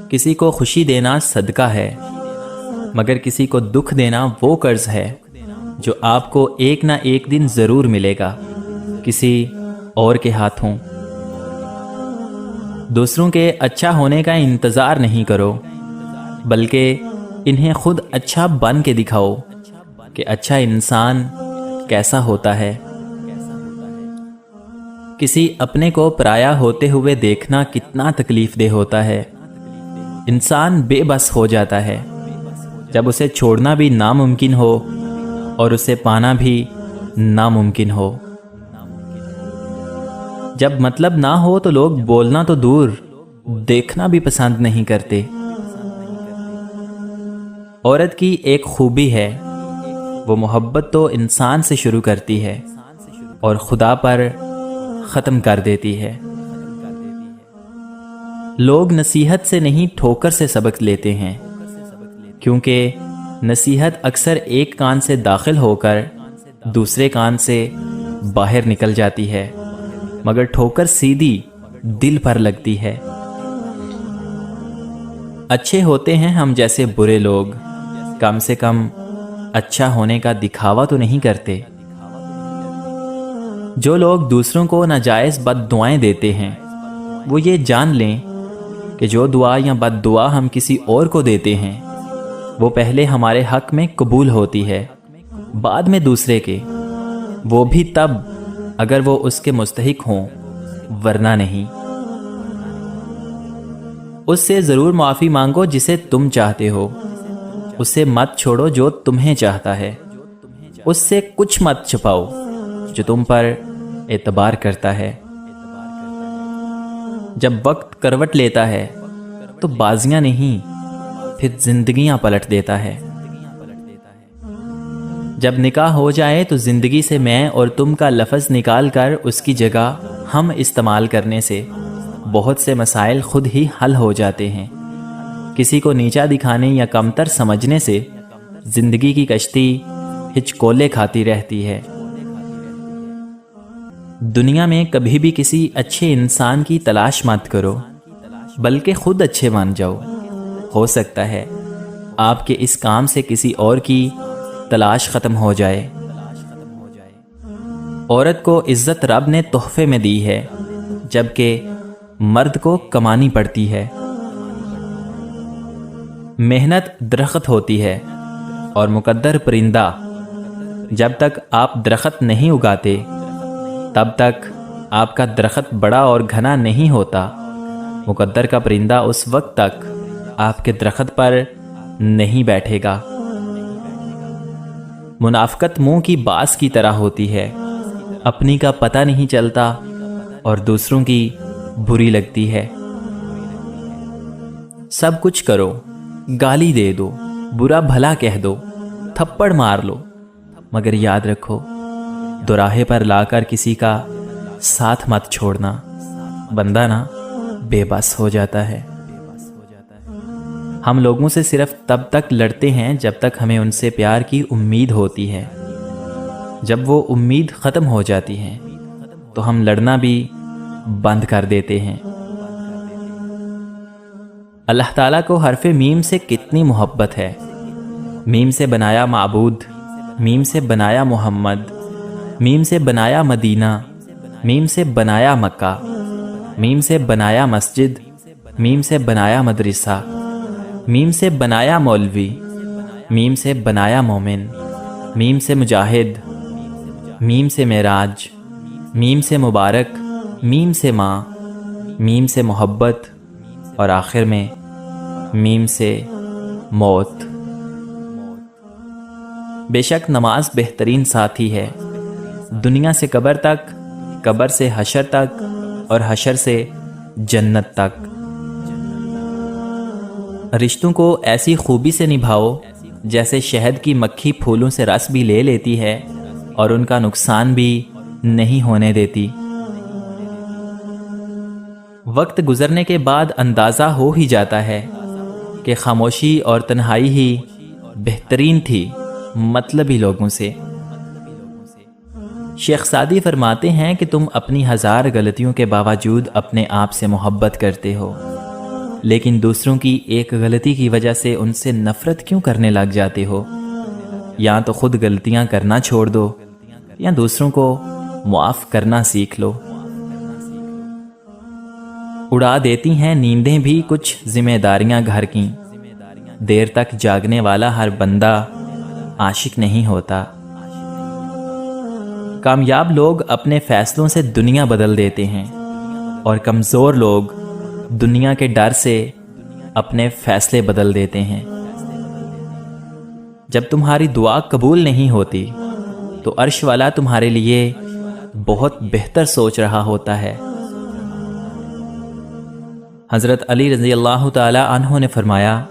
کسی کو خوشی دینا صدقہ ہے، مگر کسی کو دکھ دینا وہ قرض ہے جو آپ کو ایک نہ ایک دن ضرور ملے گا، کسی اور کے ہاتھوں۔ دوسروں کے اچھا ہونے کا انتظار نہیں کرو، بلکہ انہیں خود اچھا بن کے دکھاؤ کہ اچھا انسان کیسا ہوتا ہے۔ کسی اپنے کو پرایا ہوتے ہوئے دیکھنا کتنا تکلیف دہ ہوتا ہے۔ انسان بے بس ہو جاتا ہے جب اسے چھوڑنا بھی ناممکن ہو اور اسے پانا بھی ناممکن ہو۔ جب مطلب نہ ہو تو لوگ بولنا تو دور، دیکھنا بھی پسند نہیں کرتے۔ عورت کی ایک خوبی ہے، وہ محبت تو انسان سے شروع کرتی ہے اور خدا پر ختم کر دیتی ہے۔ لوگ نصیحت سے نہیں ٹھوکر سے سبق لیتے ہیں، کیونکہ نصیحت اکثر ایک کان سے داخل ہو کر دوسرے کان سے باہر نکل جاتی ہے، مگر ٹھوکر سیدھی دل پر لگتی ہے۔ اچھے ہوتے ہیں ہم جیسے برے لوگ، کم سے کم اچھا ہونے کا دکھاوا تو نہیں کرتے۔ جو لوگ دوسروں کو ناجائز بد دعائیں دیتے ہیں، وہ یہ جان لیں کہ جو دعا یا بد دعا ہم کسی اور کو دیتے ہیں وہ پہلے ہمارے حق میں قبول ہوتی ہے، بعد میں دوسرے کے، وہ بھی تب اگر وہ اس کے مستحق ہوں، ورنہ نہیں۔ اس سے ضرور معافی مانگو جسے تم چاہتے ہو، اس سے مت چھوڑو جو تمہیں چاہتا ہے، اس سے کچھ مت چھپاؤ جو تم پر اعتبار کرتا ہے۔ جب وقت کروٹ لیتا ہے تو بازیاں نہیں، پھر زندگیاں پلٹ دیتا ہے۔ جب نکاح ہو جائے تو زندگی سے میں اور تم کا لفظ نکال کر اس کی جگہ ہم استعمال کرنے سے بہت سے مسائل خود ہی حل ہو جاتے ہیں۔ کسی کو نیچا دکھانے یا کمتر سمجھنے سے زندگی کی کشتی ہچکولے کھاتی رہتی ہے۔ دنیا میں کبھی بھی کسی اچھے انسان کی تلاش مت کرو، بلکہ خود اچھے بن جاؤ۔ ہو سکتا ہے آپ کے اس کام سے کسی اور کی تلاش ختم ہو جائے۔ عورت کو عزت رب نے تحفے میں دی ہے، جبکہ مرد کو کمانی پڑتی ہے۔ محنت درخت ہوتی ہے اور مقدر پرندہ۔ جب تک آپ درخت نہیں اگاتے تب تک آپ کا درخت بڑا اور گھنا نہیں ہوتا۔ مقدر کا پرندہ اس وقت تک آپ کے درخت پر نہیں بیٹھے گا۔ منافقت منہ کی باز کی طرح ہوتی ہے، اپنی کا پتہ نہیں چلتا اور دوسروں کی بری لگتی ہے۔ سب کچھ کرو، گالی دے دو، برا بھلا کہہ دو، تھپڑ مار لو، مگر یاد رکھو دوراہے پر لا کر کسی کا ساتھ مت چھوڑنا، بندہ نا بے بس ہو جاتا ہے۔ ہم لوگوں سے صرف تب تک لڑتے ہیں جب تک ہمیں ان سے پیار کی امید ہوتی ہے۔ جب وہ امید ختم ہو جاتی ہے تو ہم لڑنا بھی بند کر دیتے ہیں۔ اللہ تعالیٰ کو حرف میم سے کتنی محبت ہے۔ میم سے بنایا معبود، میم سے بنایا محمد، میم سے بنایا مدینہ، میم سے بنایا مکہ، میم سے بنایا مسجد، میم سے بنایا مدرسہ، میم سے بنایا مولوی، میم سے بنایا مومن، میم سے مجاہد، میم سے معراج، میم سے مبارک، میم سے ماں، میم سے محبت اور آخر میں میم سے موت۔ بے شک نماز بہترین ساتھی ہے، دنیا سے قبر تک، قبر سے حشر تک اور حشر سے جنت تک۔ رشتوں کو ایسی خوبی سے نبھاؤ جیسے شہد کی مکھی پھولوں سے رس بھی لے لیتی ہے اور ان کا نقصان بھی نہیں ہونے دیتی۔ وقت گزرنے کے بعد اندازہ ہو ہی جاتا ہے کہ خاموشی اور تنہائی ہی بہترین تھی مطلبی لوگوں سے۔ شیخ سعدی فرماتے ہیں کہ تم اپنی ہزار غلطیوں کے باوجود اپنے آپ سے محبت کرتے ہو، لیکن دوسروں کی ایک غلطی کی وجہ سے ان سے نفرت کیوں کرنے لگ جاتے ہو؟ یا تو خود غلطیاں کرنا چھوڑ دو یا دوسروں کو معاف کرنا سیکھ لو۔ اڑا دیتی ہیں نیندیں بھی کچھ ذمہ داریاں گھر کی، دیر تک جاگنے والا ہر بندہ عاشق نہیں ہوتا۔ کامیاب لوگ اپنے فیصلوں سے دنیا بدل دیتے ہیں اور کمزور لوگ دنیا کے ڈر سے اپنے فیصلے بدل دیتے ہیں۔ جب تمہاری دعا قبول نہیں ہوتی تو عرش والا تمہارے لیے بہت بہتر سوچ رہا ہوتا ہے۔ حضرت علی رضی اللہ تعالی عنہ نے فرمایا،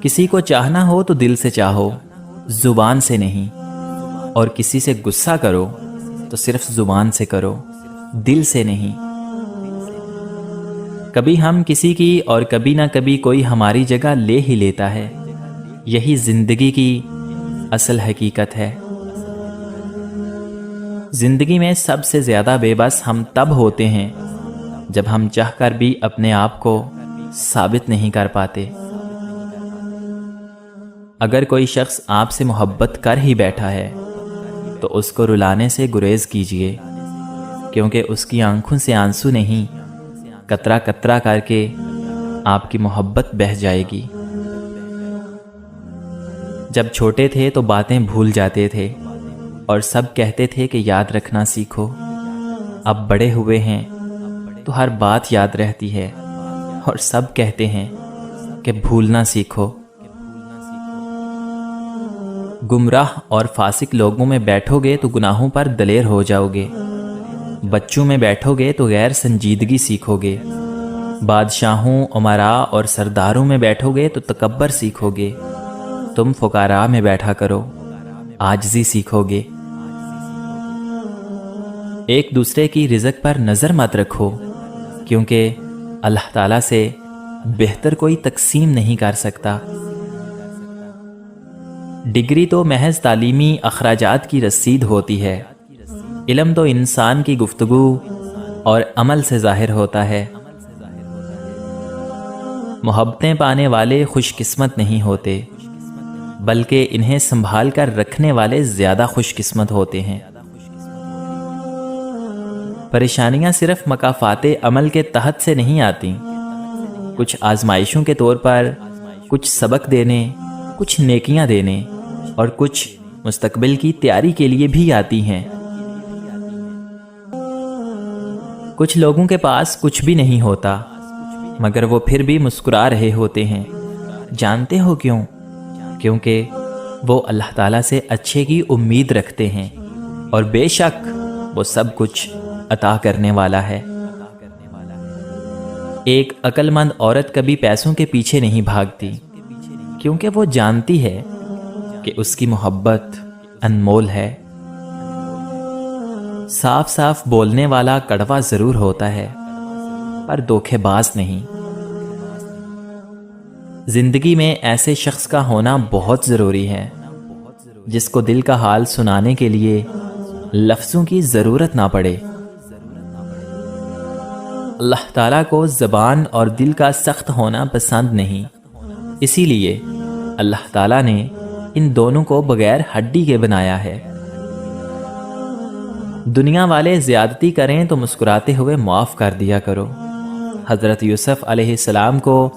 کسی کو چاہنا ہو تو دل سے چاہو، زبان سے نہیں، اور کسی سے غصہ کرو تو صرف زبان سے کرو، دل سے نہیں۔ کبھی ہم کسی کی اور کبھی نہ کبھی کوئی ہماری جگہ لے ہی لیتا ہے، یہی زندگی کی اصل حقیقت ہے۔ زندگی میں سب سے زیادہ بے بس ہم تب ہوتے ہیں جب ہم چاہ کر بھی اپنے آپ کو ثابت نہیں کر پاتے۔ اگر کوئی شخص آپ سے محبت کر ہی بیٹھا ہے تو اس کو رلانے سے گریز کیجیے، کیونکہ اس کی آنکھوں سے آنسو نہیں، قطرہ قطرہ کر کے آپ کی محبت بہہ جائے گی۔ جب چھوٹے تھے تو باتیں بھول جاتے تھے اور سب کہتے تھے کہ یاد رکھنا سیکھو۔ اب بڑے ہوئے ہیں تو ہر بات یاد رہتی ہے اور سب کہتے ہیں کہ بھولنا سیکھو۔ گمراہ اور فاسق لوگوں میں بیٹھو گے تو گناہوں پر دلیر ہو جاؤ گے، بچوں میں بیٹھو گے تو غیر سنجیدگی سیکھو گے، بادشاہوں، امراء اور سرداروں میں بیٹھو گے تو تکبر سیکھو گے، تم فقراء میں بیٹھا کرو، عاجزی سیکھو گے۔ ایک دوسرے کی رزق پر نظر مت رکھو، کیونکہ اللہ تعالیٰ سے بہتر کوئی تقسیم نہیں کر سکتا۔ ڈگری تو محض تعلیمی اخراجات کی رسید ہوتی ہے، علم تو انسان کی گفتگو اور عمل سے ظاہر ہوتا ہے۔ محبتیں پانے والے خوش قسمت نہیں ہوتے، بلکہ انہیں سنبھال کر رکھنے والے زیادہ خوش قسمت ہوتے ہیں۔ پریشانیاں صرف مکافات عمل کے تحت سے نہیں آتی، کچھ آزمائشوں کے طور پر، کچھ سبق دینے، کچھ نیکیاں دینے اور کچھ مستقبل کی تیاری کے لیے بھی آتی ہیں۔ کچھ لوگوں کے پاس کچھ بھی نہیں ہوتا مگر وہ پھر بھی مسکرا رہے ہوتے ہیں، جانتے ہو کیوں؟ کیونکہ وہ اللہ تعالیٰ سے اچھے کی امید رکھتے ہیں اور بے شک وہ سب کچھ عطا کرنے والا ہے۔ ایک عقل مند عورت کبھی پیسوں کے پیچھے نہیں بھاگتی، کیونکہ وہ جانتی ہے کہ اس کی محبت انمول ہے۔ صاف صاف بولنے والا کڑوا ضرور ہوتا ہے پر دھوکے باز نہیں۔ زندگی میں ایسے شخص کا ہونا بہت ضروری ہے جس کو دل کا حال سنانے کے لیے لفظوں کی ضرورت نہ پڑے۔ اللہ تعالیٰ کو زبان اور دل کا سخت ہونا پسند نہیں، اسی لیے اللہ تعالیٰ نے ان دونوں کو بغیر ہڈی کے بنایا ہے۔ دنیا والے زیادتی کریں تو مسکراتے ہوئے معاف کر دیا کرو۔ حضرت یوسف علیہ السلام کو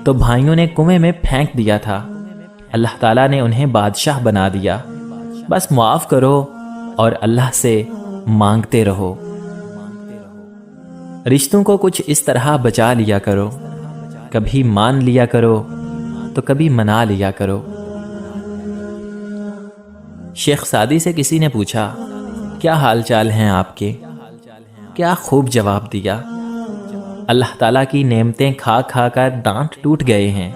تو بھائیوں نے کنویں میں پھینک دیا تھا، اللہ تعالیٰ نے انہیں بادشاہ بنا دیا۔ بس معاف کرو اور اللہ سے مانگتے رہو۔ رشتوں کو کچھ اس طرح بچا لیا کرو، کبھی مان لیا کرو تو کبھی منا لیا کرو۔ شیخ سعدی سے کسی نے پوچھا، کیا حال چال ہیں آپ کے؟ کیا خوب جواب دیا، اللہ تعالیٰ کی نعمتیں کھا کھا کر دانت ٹوٹ گئے ہیں،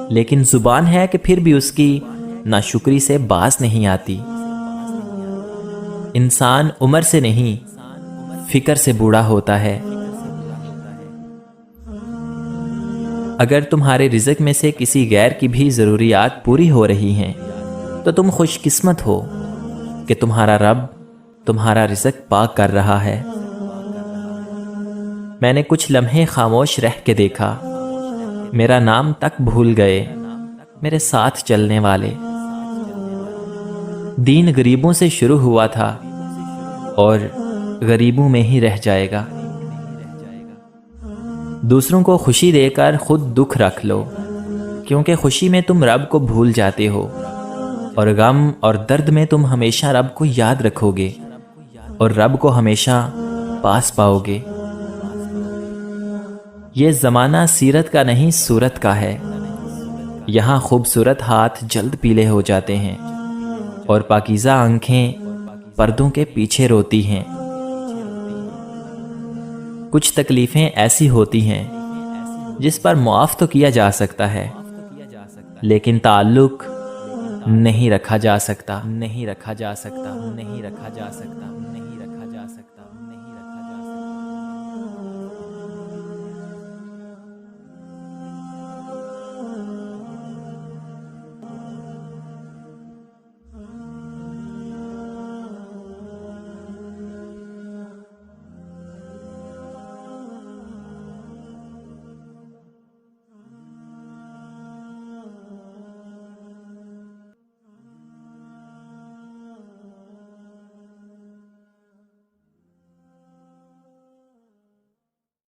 لیکن زبان ہے کہ پھر بھی اس کی ناشکری سے باز نہیں آتی۔ انسان عمر سے نہیں، فکر سے بوڑھا ہوتا ہے۔ اگر تمہارے رزق میں سے کسی غیر کی بھی ضروریات پوری ہو رہی ہیں تو تم خوش قسمت ہو کہ تمہارا رب تمہارا رزق پاک کر رہا ہے۔ میں نے کچھ لمحے خاموش رہ کے دیکھا، میرا نام تک بھول گئے میرے ساتھ چلنے والے۔ دین غریبوں سے شروع ہوا تھا اور غریبوں میں ہی رہ جائے گا۔ دوسروں کو خوشی دے کر خود دکھ رکھ لو، کیونکہ خوشی میں تم رب کو بھول جاتے ہو، اور غم اور درد میں تم ہمیشہ رب کو یاد رکھو گے اور رب کو ہمیشہ پاس پاؤ گے۔ یہ زمانہ سیرت کا نہیں صورت کا ہے، یہاں خوبصورت ہاتھ جلد پیلے ہو جاتے ہیں اور پاکیزہ آنکھیں پردوں کے پیچھے روتی ہیں۔ کچھ تکلیفیں ایسی ہوتی ہیں جس پر معاف تو کیا جا سکتا ہے، لیکن تعلق نہیں رکھا جا سکتا۔